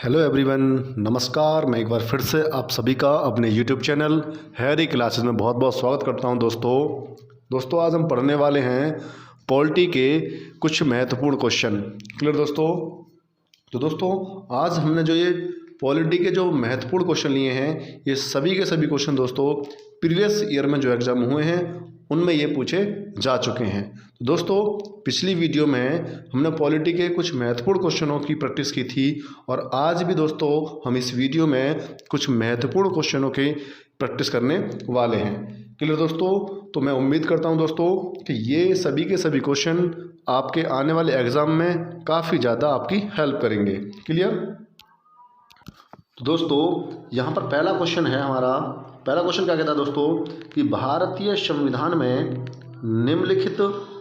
Hello everyone, नमस्कार। मैं एक बार फिर से आप सभी का अपने यूट्यूब चैनल हैरी क्लासेस में बहुत बहुत स्वागत करता हूं। दोस्तों आज हम पढ़ने वाले हैं पॉलिटी के कुछ महत्वपूर्ण क्वेश्चन। क्लियर दोस्तों? तो दोस्तों आज हमने जो ये पॉलिटी के जो महत्वपूर्ण क्वेश्चन लिए हैं, ये सभी के सभी क्वेश्चन दोस्तों प्रीवियस ईयर में जो एग्ज़ाम हुए हैं उनमें ये पूछे जा चुके हैं। तो दोस्तों पिछली वीडियो में हमने पॉलिटी के कुछ महत्वपूर्ण क्वेश्चनों की प्रैक्टिस की थी और आज भी दोस्तों हम इस वीडियो में कुछ महत्वपूर्ण क्वेश्चनों की प्रैक्टिस करने वाले हैं। क्लियर दोस्तों? तो मैं उम्मीद करता हूं दोस्तों कि ये सभी के सभी क्वेश्चन आपके आने वाले एग्ज़ाम में काफ़ी ज़्यादा आपकी हेल्प करेंगे। क्लियर? तो दोस्तों यहाँ पर पहला क्वेश्चन है हमारा। पहला क्वेश्चन क्या कहता है दोस्तों कि भारतीय संविधान में निम्नलिखित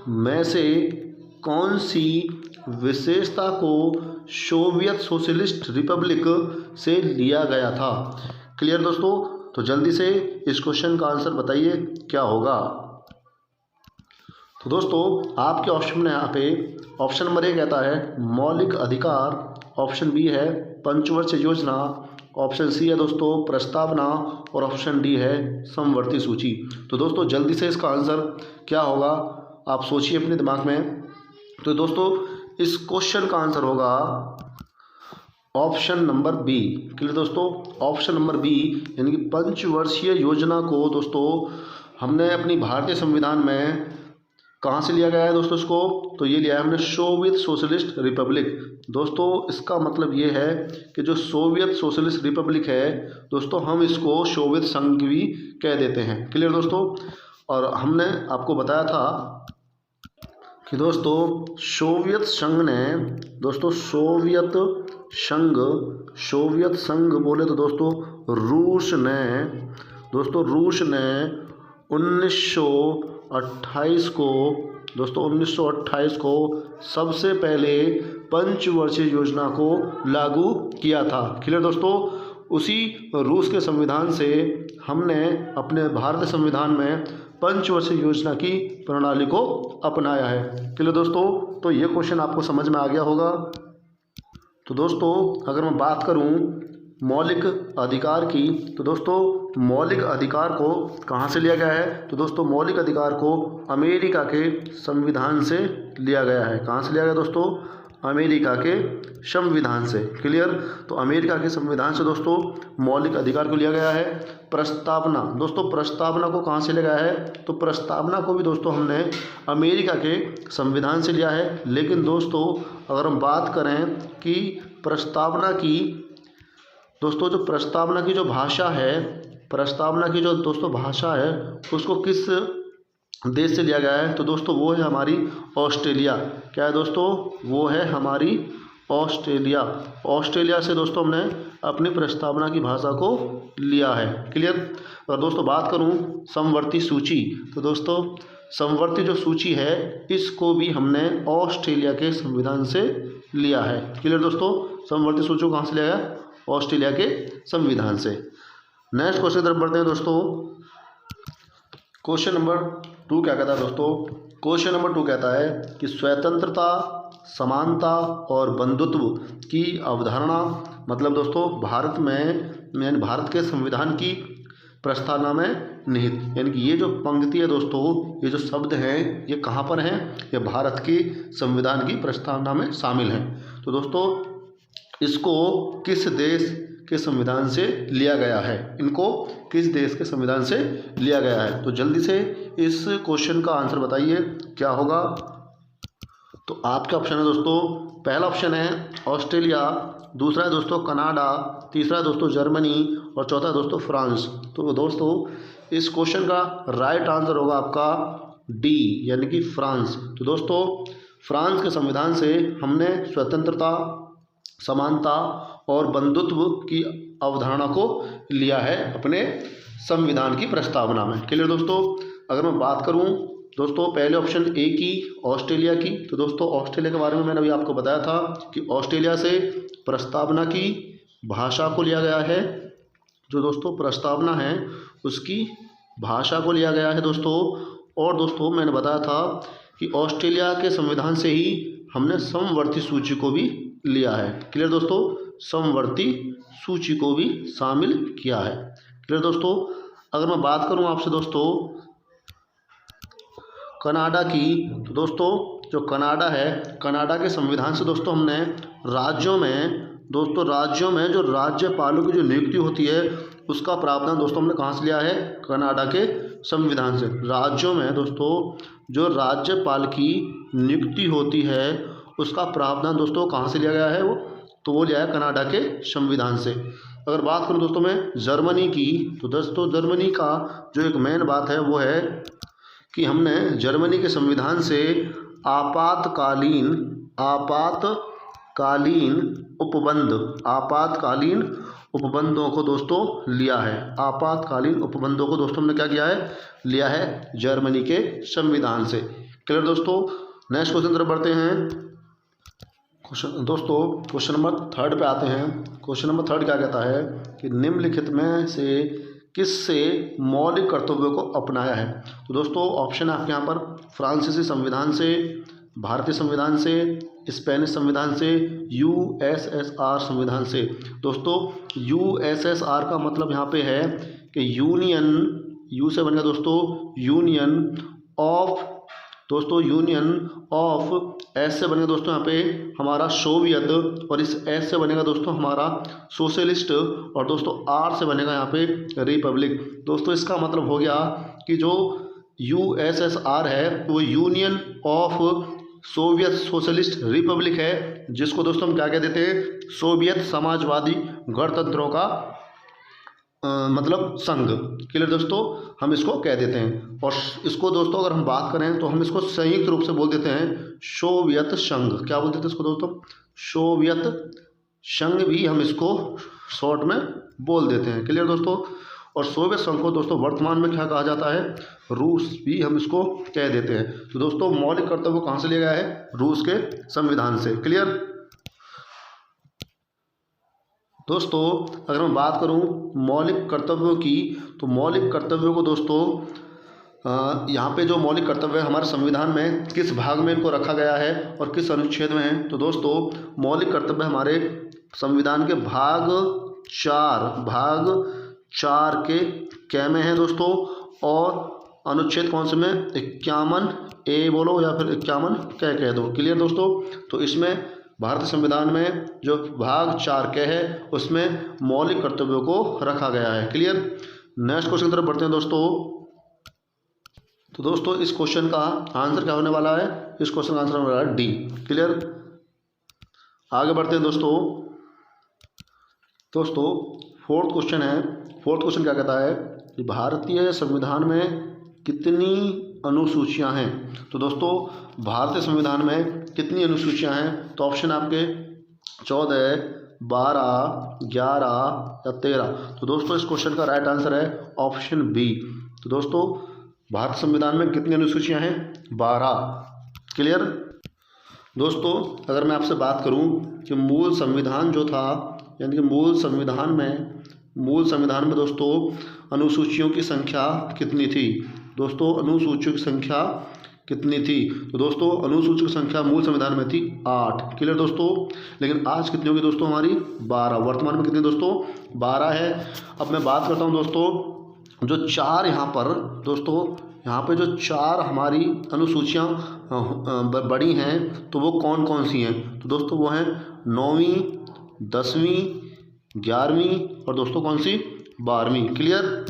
में से कौन सी विशेषता को सोवियत सोशलिस्ट रिपब्लिक से लिया गया था। क्लियर दोस्तों? तो जल्दी से इस क्वेश्चन का आंसर बताइए क्या होगा। तो दोस्तों आपके ऑप्शन में यहाँ पे ऑप्शन नंबर ए कहता है मौलिक अधिकार, ऑप्शन बी है पंचवर्षीय योजना, ऑप्शन सी है दोस्तों प्रस्तावना और ऑप्शन डी है समवर्ती सूची। तो दोस्तों जल्दी से इसका आंसर क्या होगा आप सोचिए अपने दिमाग में। तो दोस्तों इस क्वेश्चन का आंसर होगा ऑप्शन नंबर बी। क्लियर दोस्तों? ऑप्शन नंबर बी यानी कि पंचवर्षीय योजना को दोस्तों हमने अपनी भारतीय संविधान में कहाँ से लिया गया है दोस्तों इसको? तो ये लिया है हमने सोवियत सोशलिस्ट रिपब्लिक। दोस्तों इसका मतलब ये है कि जो सोवियत सोशलिस्ट रिपब्लिक है दोस्तों हम इसको सोवियत संघ भी कह देते हैं। क्लियर दोस्तों? और हमने आपको बताया था कि दोस्तों सोवियत संघ ने दोस्तों सोवियत संघ बोले तो दोस्तों रूस ने 1928 को सबसे पहले पंचवर्षीय योजना को लागू किया था। क्लियर दोस्तों? उसी रूस के संविधान से हमने अपने भारतीय संविधान में पंचवर्षीय योजना की प्रणाली को अपनाया है। क्लियर दोस्तों? तो ये क्वेश्चन आपको समझ में आ गया होगा। तो दोस्तों अगर मैं बात करूं मौलिक अधिकार की, तो दोस्तों मौलिक अधिकार को कहाँ से लिया गया है? तो दोस्तों मौलिक अधिकार को अमेरिका के संविधान से लिया गया है। कहाँ से लिया गया दोस्तों? अमेरिका के संविधान से। क्लियर? तो अमेरिका के संविधान से दोस्तों मौलिक अधिकार को लिया गया है। प्रस्तावना, दोस्तों प्रस्तावना को कहाँ से लिया गया है? तो प्रस्तावना को भी दोस्तों हमने अमेरिका के संविधान से लिया है। लेकिन दोस्तों अगर हम बात करें कि प्रस्तावना की दोस्तों जो प्रस्तावना की जो भाषा है उसको किस देश से लिया गया है? तो दोस्तों वो है हमारी ऑस्ट्रेलिया। क्या है दोस्तों? वो है हमारी ऑस्ट्रेलिया से दोस्तों हमने अपनी प्रस्तावना की भाषा को लिया है। क्लियर? और दोस्तों बात करूं समवर्ती सूची, तो दोस्तों समवर्ती जो सूची है इसको भी हमने ऑस्ट्रेलिया के संविधान से लिया है। क्लियर दोस्तों? समवर्ती सूची को कहाँ से लिया गया? ऑस्ट्रेलिया के संविधान से। नेक्स्ट क्वेश्चन की तरफ बढ़ते हैं दोस्तों। क्वेश्चन नंबर 2 क्या कहता है दोस्तों? क्वेश्चन नंबर 2 कहता है कि स्वतंत्रता, समानता और बंधुत्व की अवधारणा मतलब दोस्तों भारत भारत के संविधान की प्रस्तावना में निहित, यानी कि ये जो पंक्ति है दोस्तों, ये जो शब्द हैं ये कहाँ पर हैं? ये भारत की संविधान की प्रस्तावना में शामिल हैं। तो दोस्तों इसको किस देश के संविधान से लिया गया है? इनको किस देश के संविधान से लिया गया है? तो जल्दी से इस क्वेश्चन का आंसर बताइए क्या होगा। तो आपका ऑप्शन है दोस्तों, पहला ऑप्शन है ऑस्ट्रेलिया, दूसरा है दोस्तों कनाडा, तीसरा है दोस्तों जर्मनी और चौथा है दोस्तों फ्रांस। तो दोस्तों इस क्वेश्चन का राइट आंसर होगा आपका डी यानी कि फ्रांस। तो दोस्तों फ्रांस के संविधान से हमने स्वतंत्रता, समानता और बंधुत्व की अवधारणा को लिया है अपने संविधान की प्रस्तावना में। क्लियर दोस्तों? अगर मैं बात करूं दोस्तों पहले ऑप्शन ए की ऑस्ट्रेलिया की, तो दोस्तों ऑस्ट्रेलिया के बारे में मैंने अभी आपको बताया था कि ऑस्ट्रेलिया से प्रस्तावना की भाषा को लिया गया है। जो दोस्तों प्रस्तावना है उसकी भाषा को लिया गया है दोस्तों। और दोस्तों मैंने बताया था कि ऑस्ट्रेलिया के संविधान से ही हमने समवर्ती सूची को भी लिया है। क्लियर दोस्तों? समवर्ती सूची को भी शामिल किया है। क्लियर दोस्तों। अगर मैं बात करूं आपसे दोस्तों कनाडा की, तो दोस्तों जो कनाडा है, कनाडा के संविधान से दोस्तों हमने राज्यों में जो राज्यपालों की जो नियुक्ति होती है उसका प्रावधान दोस्तों हमने कहाँ से लिया है, कनाडा के संविधान से। राज्यों में दोस्तों जो राज्यपाल की नियुक्ति होती है उसका प्रावधान दोस्तों कहाँ से लिया गया है, वो लिया है कनाडा के संविधान से। अगर बात करूं दोस्तों मैं जर्मनी की, तो दोस्तों जर्मनी का जो एक मेन बात है वो है कि हमने जर्मनी के संविधान से आपातकालीन उपबंधों को दोस्तों लिया है। आपातकालीन उपबंधों को दोस्तों हमने क्या किया है, लिया है जर्मनी के संविधान से। क्लियर दोस्तों। नेक्स्ट क्वेश्चन तरफ बढ़ते हैं। दोस्तों क्वेश्चन नंबर 3 पे आते हैं। क्वेश्चन नंबर 3 क्या कहता है कि निम्नलिखित में से किससे मौलिक कर्तव्यों को अपनाया है। तो दोस्तों ऑप्शन आपके यहाँ पर फ्रांसीसी संविधान से, भारतीय संविधान से, स्पेनिश संविधान से, यूएसएसआर संविधान से। दोस्तों यूएसएसआर का मतलब यहाँ पे है कि यूनियन, यू से बनेगा दोस्तों यूनियन ऑफ, एस से बनेगा दोस्तों यहाँ पे हमारा सोवियत, और इस एस से बनेगा दोस्तों हमारा सोशलिस्ट, और दोस्तों आर से बनेगा यहाँ पे रिपब्लिक। दोस्तों इसका मतलब हो गया कि जो यूएसएसआर है वो union of Soviet socialist Republic है, जिसको दोस्तों हम क्या कह देते हैं, सोवियत समाजवादी गणतंत्रों का मतलब संघ। क्लियर दोस्तों, हम इसको कह देते हैं। और इसको दोस्तों अगर हम बात करें तो हम इसको संयुक्त रूप से बोल देते हैं सोवियत संघ। क्या बोल देते हैं इसको दोस्तों, सोवियत संघ भी हम इसको शॉर्ट में बोल देते हैं। क्लियर दोस्तों। और सोवियत संघ को दोस्तों वर्तमान में क्या कहा जाता है, रूस भी हम इसको कह देते हैं। तो दोस्तों मौलिक कर्तव्य कहाँ से लिया गया है, रूस के संविधान से। क्लियर दोस्तों। अगर मैं बात करूं मौलिक कर्तव्यों की, तो मौलिक कर्तव्यों को दोस्तों यहाँ पे जो मौलिक कर्तव्य है हमारे संविधान में किस भाग में इनको रखा गया है और किस अनुच्छेद में है। तो दोस्तों मौलिक कर्तव्य हमारे संविधान के भाग 4 के कै में है दोस्तों, और अनुच्छेद कौन से में, 51A बोलो या फिर 51 कै कह दो। क्लियर दोस्तों। तो इसमें भारतीय संविधान में जो भाग 4 के है उसमें मौलिक कर्तव्यों को रखा गया है। क्लियर। नेक्स्ट क्वेश्चन की तरफ बढ़ते हैं दोस्तों। तो दोस्तों इस क्वेश्चन का आंसर क्या होने वाला है, इस क्वेश्चन का आंसर होने वाला है डी। क्लियर। आगे बढ़ते हैं दोस्तों। फोर्थ क्वेश्चन है। फोर्थ क्वेश्चन क्या कहता है कि भारतीय संविधान में कितनी अनुसूचियां हैं। तो दोस्तों भारतीय संविधान में कितनी अनुसूचियां हैं, तो ऑप्शन आपके 14, 12, 11 या 13। तो दोस्तों इस क्वेश्चन का राइट आंसर है ऑप्शन बी। तो दोस्तों भारतीय संविधान में कितनी अनुसूचियां हैं, 12। क्लियर दोस्तों। अगर मैं आपसे बात करूं कि मूल संविधान जो था, यानी कि मूल संविधान में दोस्तों अनुसूचियों की संख्या कितनी थी। दोस्तों अनुसूचियों की संख्या कितनी थी, तो दोस्तों अनुसूचियों की संख्या मूल संविधान में थी 8। क्लियर दोस्तों। लेकिन आज कितनी होगी दोस्तों, हमारी 12। वर्तमान में कितनी दोस्तों, 12 है। अब मैं बात करता हूं दोस्तों जो 4 यहाँ पर दोस्तों, यहाँ पे जो 4 हमारी अनुसूचियाँ बड़ी हैं तो वो कौन कौन सी हैं। तो दोस्तों वो हैं 9वीं, 10वीं, 11वीं और दोस्तों कौन सी, 12वीं। क्लियर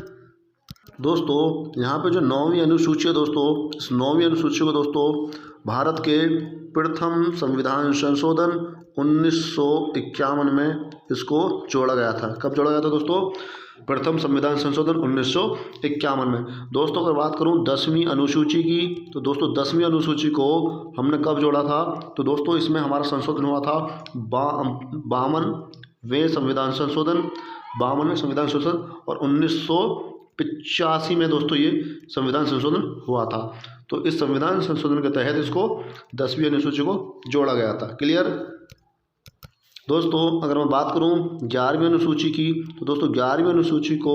दोस्तों। यहाँ पे जो 9वीं अनुसूची है दोस्तों, इस 9वीं अनुसूची को दोस्तों भारत के प्रथम संविधान संशोधन 1951 में इसको जोड़ा गया था। कब जोड़ा गया था दोस्तों, प्रथम संविधान संशोधन 1951 में। दोस्तों अगर बात करूँ 10वीं अनुसूची की, तो दोस्तों 10वीं अनुसूची को हमने कब जोड़ा था, तो दोस्तों इसमें हमारा संशोधन हुआ था 52वें संविधान संशोधन और 1985 में दोस्तों ये संविधान संशोधन हुआ था। तो इस संविधान संशोधन के तहत इसको 10वीं अनुसूची को जोड़ा गया था। क्लियर दोस्तों। अगर मैं बात करूं 11वीं अनुसूची की, तो दोस्तों 11वीं अनुसूची को,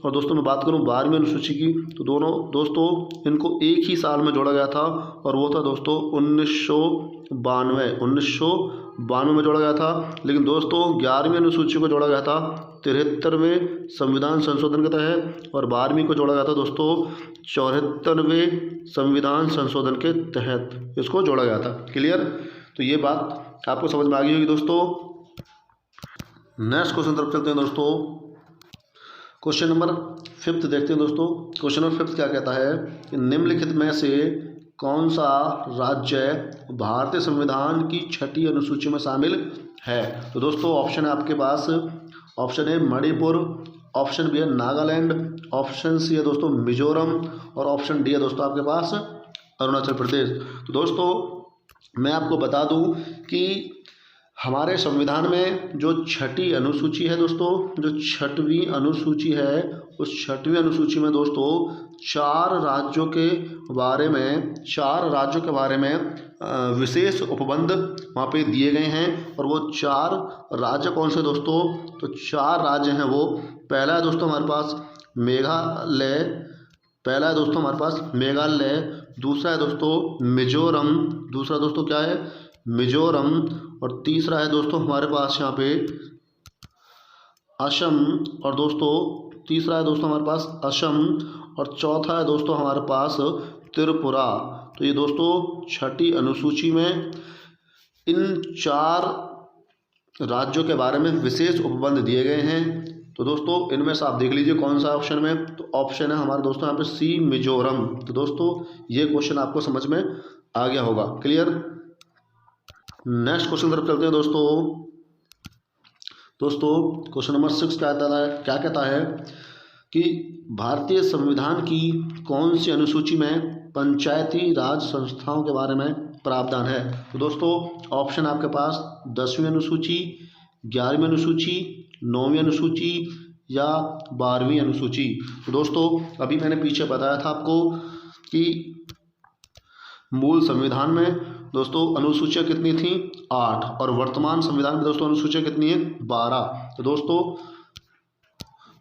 और दोस्तों मैं बात करूं 12वीं अनुसूची की, तो दोनों दोस्तों इनको एक ही साल में जोड़ा गया था और वो था दोस्तों 1992 1992 में जोड़ा गया था, लेकिन दोस्तों 11वीं अनुसूची को जोड़ा गया था 73वें संविधान संशोधन के तहत, और 12वीं को जोड़ा गया था दोस्तों 74वें संविधान संशोधन के तहत इसको जोड़ा गया था। क्लियर? तो ये बात आपको समझ में आ गई होगी दोस्तों। नेक्स्ट क्वेश्चन तरफ चलते हैं दोस्तों। क्वेश्चन नंबर 5 देखते हैं दोस्तों। क्वेश्चन नंबर 5 क्या कहता है कि निम्नलिखित में से कौन सा राज्य भारतीय संविधान की 6ठी अनुसूची में शामिल है? तो दोस्तों ऑप्शन है आपके पास, option A Manipur, option B है नागालैंड, ऑप्शन सी है दोस्तों मिजोरम, और ऑप्शन डी है दोस्तों आपके पास अरुणाचल प्रदेश। तो दोस्तों मैं आपको बता दूं कि हमारे संविधान में जो 6ठी अनुसूची है दोस्तों, जो 6वीं अनुसूची है, उस 6वीं अनुसूची में दोस्तों 4 राज्यों के बारे में विशेष उपबंध वहाँ पे दिए गए हैं। और वो 4 राज्य कौन से दोस्तों? तो 4 राज्य हैं वो। पहला है दोस्तों हमारे पास मेघालय, दूसरा है दोस्तों मिजोरम, दूसरा दोस्तों क्या है मिजोरम, और तीसरा है दोस्तों हमारे पास यहाँ पे असम, और चौथा है दोस्तों हमारे पास त्रिपुरा। तो ये दोस्तों 6ठी अनुसूची में इन 4 राज्यों के बारे में विशेष उपबंध दिए गए हैं। तो दोस्तों इनमें से आप देख लीजिए कौन सा ऑप्शन में, तो ऑप्शन है हमारे दोस्तों यहाँ पे सी मिजोरम। तो दोस्तों ये क्वेश्चन आपको समझ में आ गया होगा। क्लियर? नेक्स्ट क्वेश्चन तरफ चलते हैं दोस्तों क्वेश्चन नंबर 6 क्या कहता है कि भारतीय संविधान की कौन सी अनुसूची में पंचायती राज संस्थाओं के बारे में प्रावधान है? तो दोस्तों ऑप्शन आपके पास 10वीं अनुसूची, 11वीं अनुसूची, 9वीं अनुसूची या 12वीं अनुसूची। तो दोस्तों अभी मैंने पीछे बताया था आपको कि मूल संविधान में दोस्तों अनुसूचियाँ कितनी थी 8, और वर्तमान संविधान में दोस्तों अनुसूचियाँ कितनी है 12। तो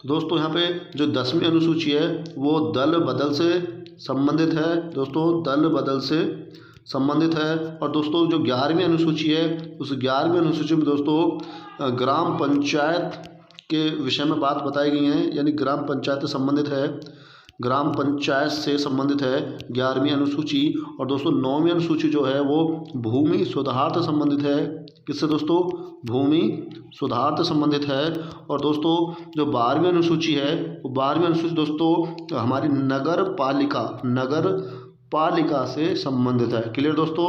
दोस्तों यहाँ पे जो 10वीं अनुसूची है वो दल बदल से संबंधित है दोस्तों, दल बदल से संबंधित है। और दोस्तों जो 11वीं अनुसूची है, उस 11वीं अनुसूची में दोस्तों ग्राम पंचायत के विषय में बात बताई गई है, यानी ग्राम पंचायत से संबंधित है, ग्राम पंचायत से संबंधित है 11वीं अनुसूची। और दोस्तों 9वीं अनुसूची जो है वो भूमि सुधार से संबंधित है। किससे दोस्तों? भूमि सुधार से संबंधित है। और दोस्तों जो 12वीं अनुसूची है, वो 12वीं अनुसूची दोस्तों हमारी नगर पालिका से संबंधित है। क्लियर दोस्तों?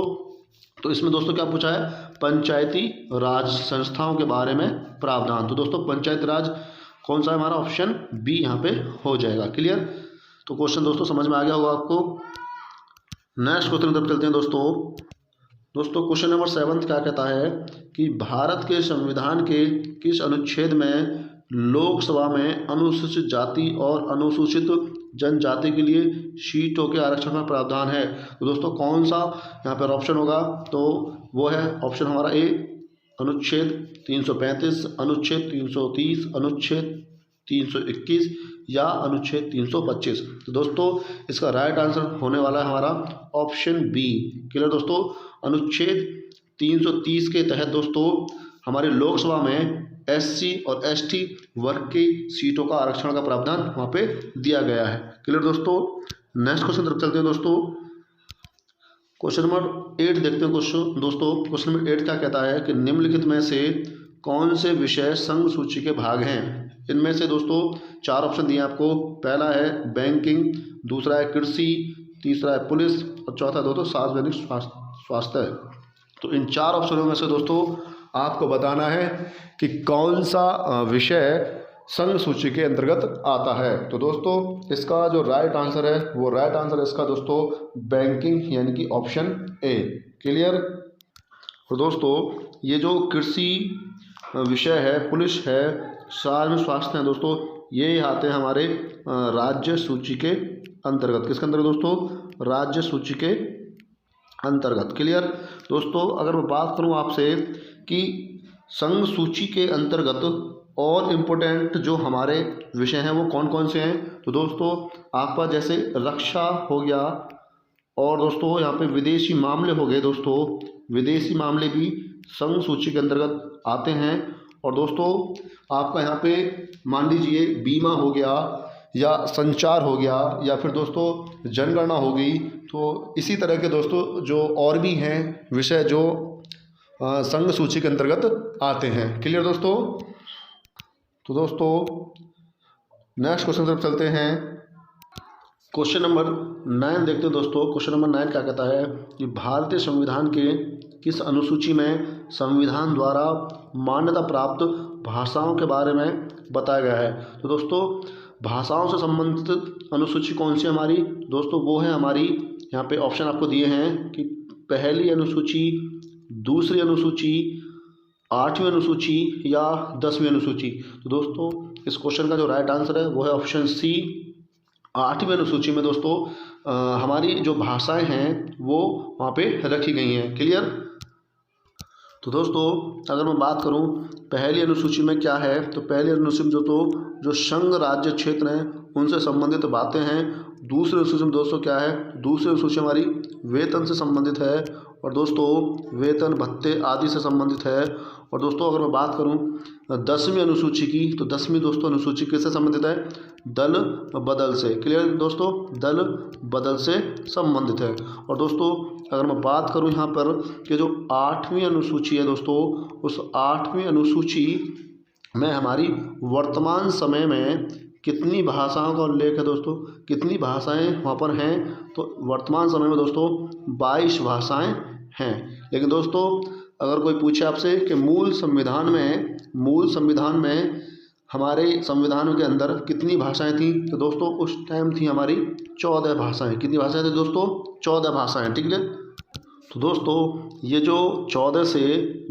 तो इसमें दोस्तों क्या पूछा है? पंचायती राज संस्थाओं के बारे में प्रावधान। तो दोस्तों पंचायती राज कौन सा है हमारा? ऑप्शन बी यहाँ पे हो जाएगा। क्लियर? तो क्वेश्चन दोस्तों समझ में आ गया होगा आपको। नेक्स्ट क्वेश्चन तरफ चलते हैं दोस्तों क्वेश्चन नंबर 7 क्या कहता है कि भारत के संविधान के किस अनुच्छेद में लोकसभा में अनुसूचित जाति और अनुसूचित जनजाति के लिए सीटों के आरक्षण का प्रावधान है? तो दोस्तों कौन सा यहाँ पर ऑप्शन होगा? तो वो है ऑप्शन हमारा ए, अनुच्छेद 335, अनुच्छेद 330, अनुच्छेद 321 या अनुच्छेद 325। तो दोस्तों इसका राइट आंसर होने वाला है हमारा ऑप्शन बी। क्लियर दोस्तों? अनुच्छेद 330 के तहत दोस्तों हमारे लोकसभा में एससी और एसटी वर्ग की सीटों का आरक्षण का प्रावधान वहाँ पे दिया गया है। क्लियर दोस्तों? नेक्स्ट क्वेश्चन तरफ चलते हैं दोस्तों। क्वेश्चन नंबर 8 देखते हैं दोस्तों क्वेश्चन नंबर 8 क्या कहता है कि निम्नलिखित में से कौन से विषय संघ सूची के भाग हैं? इनमें से दोस्तों 4 ऑप्शन दिए आपको। पहला है बैंकिंग, दूसरा है कृषि, तीसरा है पुलिस, और चौथा दोस्तों सार्वजनिक स्वास्थ्य। तो इन 4 ऑप्शनों में से दोस्तों आपको बताना है कि कौन सा विषय संघ सूची के अंतर्गत आता है। तो दोस्तों इसका जो राइट आंसर है, वो राइट आंसर इसका दोस्तों बैंकिंग यानी कि ऑप्शन ए। क्लियर? और दोस्तों ये जो कृषि विषय है, पुलिस है, सार्वजनिक स्वास्थ्य है दोस्तों, ये आते हैं हमारे राज्य सूची के अंतर्गत। किसके अंतर्गत दोस्तों? राज्य सूची के अंतर्गत। क्लियर? दोस्तों अगर मैं बात करूं आपसे कि संघ सूची के अंतर्गत और इम्पोर्टेंट जो हमारे विषय हैं वो कौन कौन से हैं, तो दोस्तों आपका जैसे रक्षा हो गया, और दोस्तों यहाँ पे विदेशी मामले हो गए दोस्तों, विदेशी मामले भी संघ सूची के अंतर्गत आते हैं। और दोस्तों आपका यहाँ पे मान लीजिए बीमा हो गया या संचार हो गया या फिर दोस्तों जनगणना हो गई, तो इसी तरह के दोस्तों जो और भी हैं विषय जो संघ सूची के अंतर्गत आते हैं। क्लियर दोस्तों? तो दोस्तों नेक्स्ट क्वेश्चन तरफ चलते हैं। क्वेश्चन नंबर 9 देखते हैं दोस्तों। क्वेश्चन नंबर 9 क्या कहता है कि भारतीय संविधान के किस अनुसूची में संविधान द्वारा मान्यता प्राप्त भाषाओं के बारे में बताया गया है। तो दोस्तों भाषाओं से संबंधित अनुसूची कौन सी हमारी दोस्तों, वो है हमारी, यहाँ पे ऑप्शन आपको दिए हैं कि पहली अनुसूची, दूसरी अनुसूची, 8वीं अनुसूची या 10वीं अनुसूची। तो दोस्तों इस क्वेश्चन का जो राइट आंसर है वो है ऑप्शन सी, 8वीं अनुसूची में दोस्तों हमारी जो भाषाएं हैं वो वहाँ पे रखी गई हैं। क्लियर? तो दोस्तों अगर मैं बात करूं पहली अनुसूची में क्या है, तो पहली अनुसूची में दोस्तों जो संघ राज्य क्षेत्र हैं उनसे संबंधित बातें हैं। दूसरी अनुसूची में दोस्तों क्या है, दूसरी अनुसूची हमारी वेतन से संबंधित है और दोस्तों वेतन भत्ते आदि से संबंधित है। और दोस्तों अगर मैं बात करूं 10वीं अनुसूची की, तो 10वीं दोस्तों अनुसूची किससे संबंधित है, दल बदल से। क्लियर दोस्तों? दल बदल से संबंधित है। और दोस्तों अगर मैं बात करूं यहाँ पर कि जो 8वीं अनुसूची है दोस्तों, उस 8वीं अनुसूची में हमारी वर्तमान समय में कितनी भाषाओं का उल्लेख है दोस्तों, कितनी भाषाएं वहाँ पर हैं, तो वर्तमान समय में दोस्तों 22 भाषाएं हैं। लेकिन दोस्तों अगर कोई पूछे आपसे कि मूल संविधान में हमारे संविधान के अंदर कितनी भाषाएं थी, तो दोस्तों उस टाइम थी हमारी 14 भाषाएं। कितनी भाषाएं थी दोस्तों? 14 भाषाएं। ठीक है? तो दोस्तों ये जो 14 से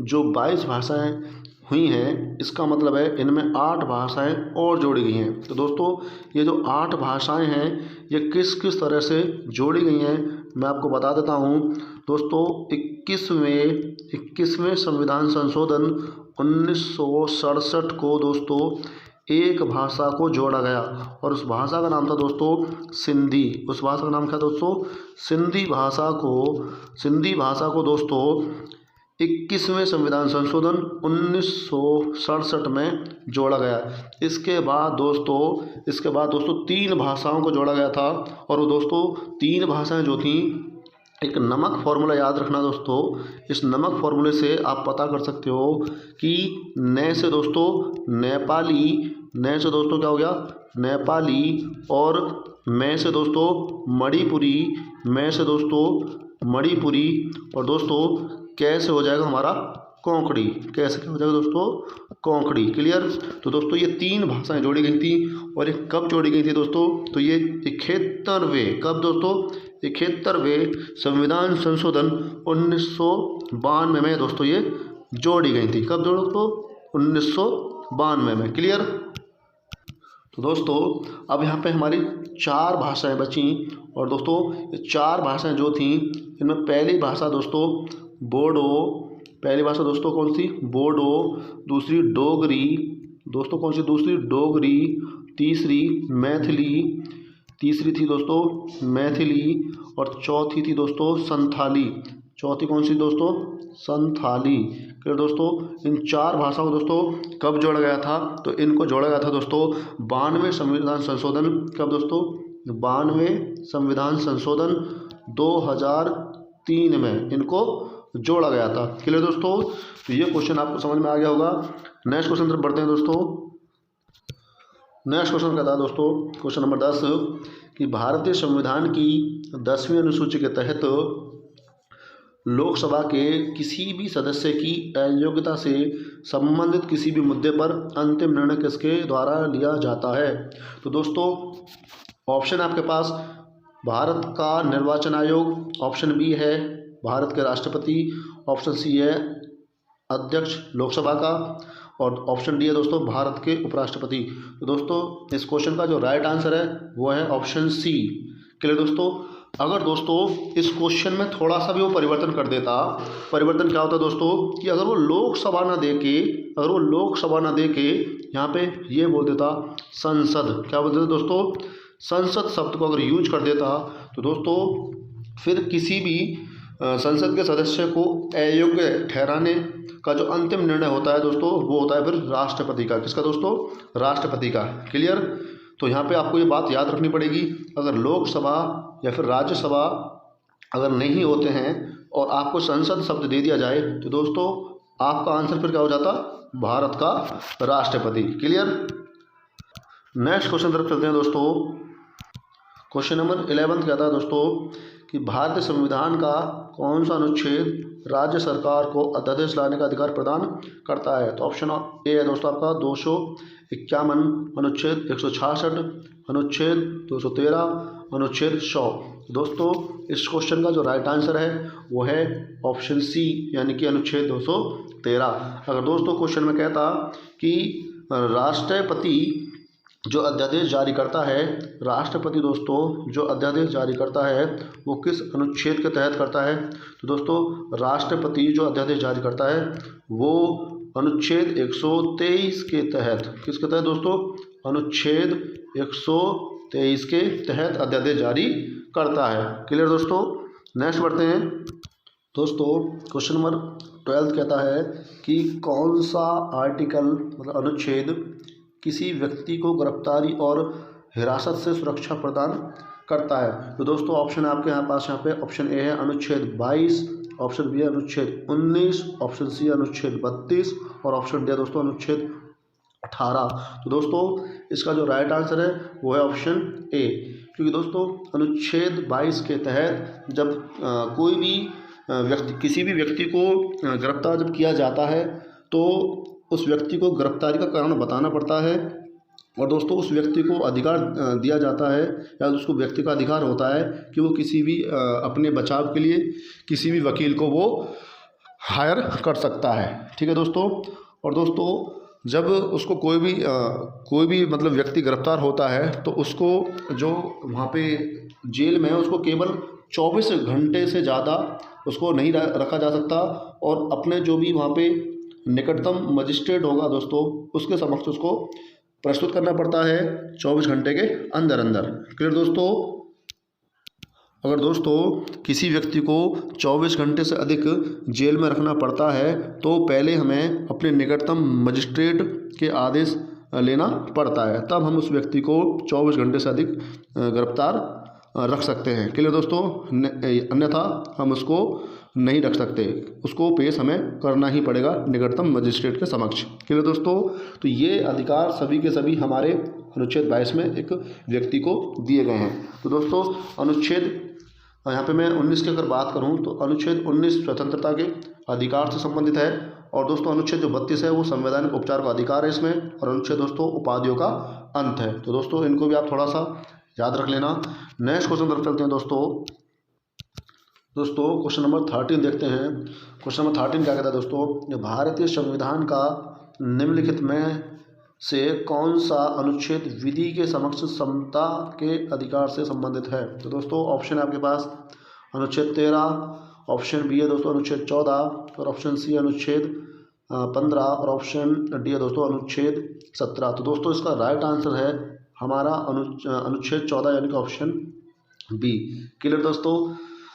जो 22 भाषाएं हुई हैं, इसका मतलब है इनमें 8 भाषाएं और जोड़ी गई हैं। तो दोस्तों ये जो 8 भाषाएं हैं ये किस किस तरह से जोड़ी गई हैं मैं आपको बता देता हूं। दोस्तों 21वें संविधान संशोधन 1967 को दोस्तों एक भाषा को जोड़ा गया और उस भाषा का नाम था दोस्तों सिंधी। उस भाषा का नाम क्या दोस्तों? सिंधी भाषा को दोस्तों 21वें संविधान संशोधन 1967 में जोड़ा गया। इसके बाद दोस्तों 3 भाषाओं को जोड़ा गया था और वो दोस्तों 3 भाषाएं जो थी, एक नमक फॉर्मूला याद रखना दोस्तों। इस नमक फॉर्मूले से आप पता कर सकते हो कि न से दोस्तों नेपाली, न से दोस्तों क्या हो गया नेपाली, और मैं से दोस्तों मणिपुरी, मैं से दोस्तों मणिपुरी, और दोस्तों कैसे हो जाएगा हमारा कोंकणी। कैसे क्या हो जाएगा दोस्तों? कोंकणी। क्लियर? तो दोस्तों ये 3 भाषाएं जोड़ी गई थी और ये कब जोड़ी गई थी दोस्तों? तो ये 71वें, कब दोस्तों? 71वें संविधान संशोधन 1992 में दोस्तों ये जोड़ी गई थी। कब दोस्तों? 1992 में। क्लियर? तो दोस्तों अब यहाँ पे हमारी 4 भाषाएं बची और दोस्तों ये 4 भाषाएं जो थी इनमें पहली भाषा दोस्तों बोडो, पहली भाषा दोस्तों कौन सी? बोडो। दूसरी डोगरी दोस्तों, कौन सी दूसरी? डोगरी। तीसरी मैथिली, तीसरी थी दोस्तों मैथिली, और चौथी थी दोस्तों संथाली। चौथी कौन सी दोस्तों? संथाली। फिर दोस्तों इन 4 भाषाओं को दोस्तों कब जोड़ा गया था? तो इनको जोड़ा गया था दोस्तों 92वें संविधान संशोधन। कब दोस्तों? 92वें संविधान संशोधन 2003 में इनको जोड़ा गया था। क्लियर दोस्तों? तो ये क्वेश्चन आपको समझ में आ गया होगा। नेक्स्ट क्वेश्चन तरफ बढ़ते हैं दोस्तों। नेक्स्ट क्वेश्चन कहता है दोस्तों क्वेश्चन नंबर 10 कि भारतीय संविधान की 10वीं अनुसूची के तहत लोकसभा के किसी भी सदस्य की अयोग्यता से संबंधित किसी भी मुद्दे पर अंतिम निर्णय किसके द्वारा लिया जाता है? तो दोस्तों ऑप्शन आपके पास भारत का निर्वाचन आयोग, ऑप्शन बी है भारत के राष्ट्रपति, ऑप्शन सी है अध्यक्ष लोकसभा का, और ऑप्शन डी है दोस्तों भारत के उपराष्ट्रपति। तो दोस्तों इस क्वेश्चन का जो राइट आंसर है वो है ऑप्शन सी। क्लियर दोस्तों? अगर दोस्तों इस क्वेश्चन में थोड़ा सा भी वो परिवर्तन कर देता, परिवर्तन क्या होता दोस्तों कि अगर वो लोकसभा ना दे के यहाँ पे ये बोल देता संसद, क्या बोल देता दोस्तों? संसद शब्द को अगर यूज कर देता तो दोस्तों फिर किसी भी संसद के सदस्य को अयोग्य ठहराने का जो अंतिम निर्णय होता है दोस्तों, वो होता है फिर राष्ट्रपति का। किसका दोस्तों? राष्ट्रपति का। क्लियर? तो यहाँ पे आपको ये बात याद रखनी पड़ेगी, अगर लोकसभा या फिर राज्यसभा अगर नहीं होते हैं और आपको संसद शब्द दे दिया जाए तो दोस्तों आपका आंसर फिर क्या हो जाता? भारत का राष्ट्रपति। क्लियर? नेक्स्ट क्वेश्चन तरफ चलते हैं दोस्तों। क्वेश्चन नंबर 11 कहता है दोस्तों कि भारतीय संविधान का कौन सा अनुच्छेद राज्य सरकार को अध्यादेश लाने का अधिकार प्रदान करता है? तो ऑप्शन ए है दोस्तों आपका 251, अनुच्छेद 166, अनुच्छेद 213, अनुच्छेद 100। दोस्तों इस क्वेश्चन का जो राइट आंसर है वो है ऑप्शन सी, यानी कि अनुच्छेद 213। अगर दोस्तों क्वेश्चन में कहता कि राष्ट्रपति जो अध्यादेश जारी करता है, राष्ट्रपति दोस्तों जो अध्यादेश जारी करता है वो किस अनुच्छेद के तहत करता है? तो दोस्तों राष्ट्रपति जो अध्यादेश जारी करता है वो अनुच्छेद 123 के तहत, किसके तहत दोस्तों? अनुच्छेद 123 के तहत अध्यादेश जारी करता है। क्लियर दोस्तों? नेक्स्ट बढ़ते हैं दोस्तों। क्वेश्चन नंबर 12 कहता है कि कौन सा आर्टिकल मतलब अनुच्छेद किसी व्यक्ति को गिरफ्तारी और हिरासत से सुरक्षा प्रदान करता है? तो दोस्तों ऑप्शन आपके पास यहाँ पे ऑप्शन ए है अनुच्छेद 22, ऑप्शन बी है अनुच्छेद 19, ऑप्शन सी अनुच्छेद 32 और ऑप्शन डी दोस्तों अनुच्छेद 18। तो दोस्तों इसका जो राइट आंसर है वो है ऑप्शन ए, क्योंकि दोस्तों अनुच्छेद 22 के तहत जब कोई भी व्यक्ति किसी भी व्यक्ति को गिरफ्तार जब किया जाता है तो उस व्यक्ति को गिरफ्तारी का कारण बताना पड़ता है और दोस्तों उस व्यक्ति को अधिकार दिया जाता है या उसको व्यक्ति का अधिकार होता है कि वो किसी भी अपने बचाव के लिए किसी भी वकील को वो हायर कर सकता है। ठीक है दोस्तों? और दोस्तों जब उसको कोई भी मतलब व्यक्ति गिरफ्तार होता है तो उसको जो वहाँ पे जेल में है उसको केवल 24 घंटे से ज़्यादा उसको नहीं रखा जा सकता और अपने जो भी वहाँ पे निकटतम मजिस्ट्रेट होगा दोस्तों उसके समक्ष उसको प्रस्तुत करना पड़ता है 24 घंटे के अंदर अंदर। क्लियर दोस्तों? अगर दोस्तों किसी व्यक्ति को 24 घंटे से अधिक जेल में रखना पड़ता है तो पहले हमें अपने निकटतम मजिस्ट्रेट के आदेश लेना पड़ता है, तब हम उस व्यक्ति को 24 घंटे से अधिक गिरफ्तार रख सकते हैं। क्लियर दोस्तों? अन्यथा हम उसको नहीं रख सकते, उसको पेश हमें करना ही पड़ेगा निकटतम मजिस्ट्रेट के समक्ष। क्लियर दोस्तों? तो ये अधिकार सभी के सभी हमारे अनुच्छेद 22 में एक व्यक्ति को दिए गए हैं। तो दोस्तों अनुच्छेद यहाँ पे मैं 19 की अगर बात करूँ तो अनुच्छेद 19 स्वतंत्रता के अधिकार से संबंधित है और दोस्तों अनुच्छेद जो 32 है वो संवैधानिक उपचार का अधिकार है इसमें और अनुच्छेद दोस्तों उपाधियों का अंत है। तो दोस्तों इनको भी आप थोड़ा सा याद रख लेना। नेक्स्ट क्वेश्चन तरफ चलते हैं दोस्तों। क्वेश्चन नंबर 13 देखते हैं। क्वेश्चन नंबर 13 क्या कहता है दोस्तों? भारतीय संविधान का निम्नलिखित में से कौन सा अनुच्छेद विधि के समक्ष समता के अधिकार से संबंधित है? तो दोस्तों ऑप्शन है आपके पास अनुच्छेद 13, ऑप्शन बी है दोस्तों अनुच्छेद 14 और ऑप्शन सी अनुच्छेद 15 और ऑप्शन डी है दोस्तों अनुच्छेद 17। तो दोस्तों इसका राइट आंसर है हमारा अनुच्छेद 14 यानी कि ऑप्शन बी। क्लियर दोस्तों?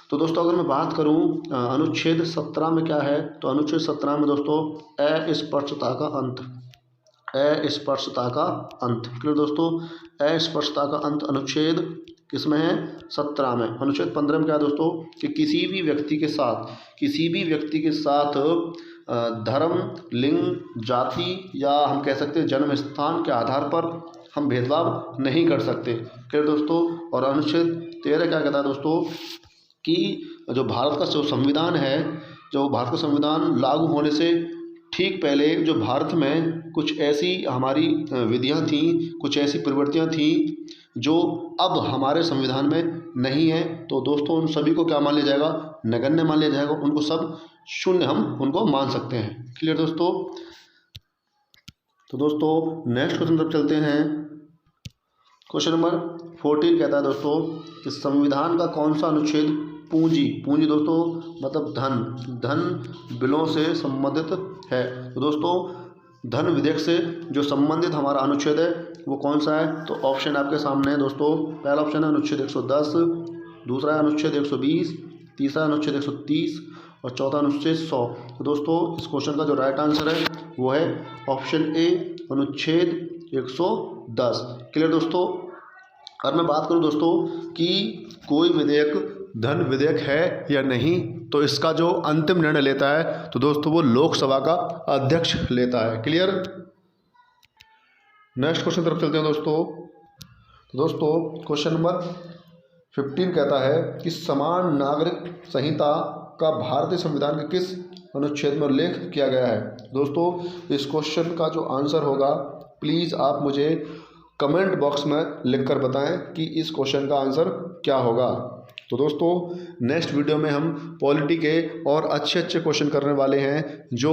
तो दोस्तों अगर मैं बात करूं अनुच्छेद 17 में क्या है तो अनुच्छेद 17 में दोस्तों अस्पृश्यता का अंत, अस्पृश्यता का अंत। क्लियर दोस्तों? अस्पृश्यता का अंत अनुच्छेद किसमें है? 17 में। अनुच्छेद 15 में क्या है दोस्तों कि किसी भी व्यक्ति के साथ धर्म, लिंग, जाति या हम कह सकते हैं जन्म स्थान के आधार पर हम भेदभाव नहीं कर सकते। क्लियर दोस्तों? और अनुच्छेद 13 क्या कहता है दोस्तों कि जो भारत का संविधान है, जो भारत का संविधान लागू होने से ठीक पहले जो भारत में कुछ ऐसी हमारी विधियां थी, कुछ ऐसी प्रवृत्तियां थी जो अब हमारे संविधान में नहीं है, तो दोस्तों उन सभी को क्या मान लिया जाएगा? नगण्य मान लिया जाएगा, उनको सब शून्य हम उनको मान सकते हैं। क्लियर दोस्तों? तो दोस्तों नेक्स्ट क्वेश्चन तक चलते हैं। क्वेश्चन नंबर 14 कहता है दोस्तों कि संविधान का कौन सा अनुच्छेद पूंजी दोस्तों मतलब धन बिलों से संबंधित है? तो दोस्तों धन विधेयक से जो संबंधित हमारा अनुच्छेद है वो कौन सा है? तो ऑप्शन आपके सामने है दोस्तों। पहला ऑप्शन है अनुच्छेद 110, दूसरा है अनुच्छेद 120, तीसरा अनुच्छेद 130 और चौथा अनुच्छेद 100। तो दोस्तों इस क्वेश्चन का जो राइट आंसर है वो है ऑप्शन ए अनुच्छेद 110। क्लियर दोस्तों। और मैं बात करूं दोस्तों कि कोई विधेयक धन विधेयक है या नहीं, तो इसका जो अंतिम निर्णय लेता है तो दोस्तों वो लोकसभा का अध्यक्ष लेता है। क्लियर। नेक्स्ट क्वेश्चन तरफ चलते हैं दोस्तों। तो दोस्तों क्वेश्चन नंबर 15 कहता है कि समान नागरिक संहिता का भारतीय संविधान के किस अनुच्छेद में उल्लेख किया गया है। दोस्तों इस क्वेश्चन का जो आंसर होगा प्लीज़ आप मुझे कमेंट बॉक्स में लिखकर बताएं कि इस क्वेश्चन का आंसर क्या होगा। तो दोस्तों नेक्स्ट वीडियो में हम पॉलिटी के और अच्छे क्वेश्चन करने वाले हैं जो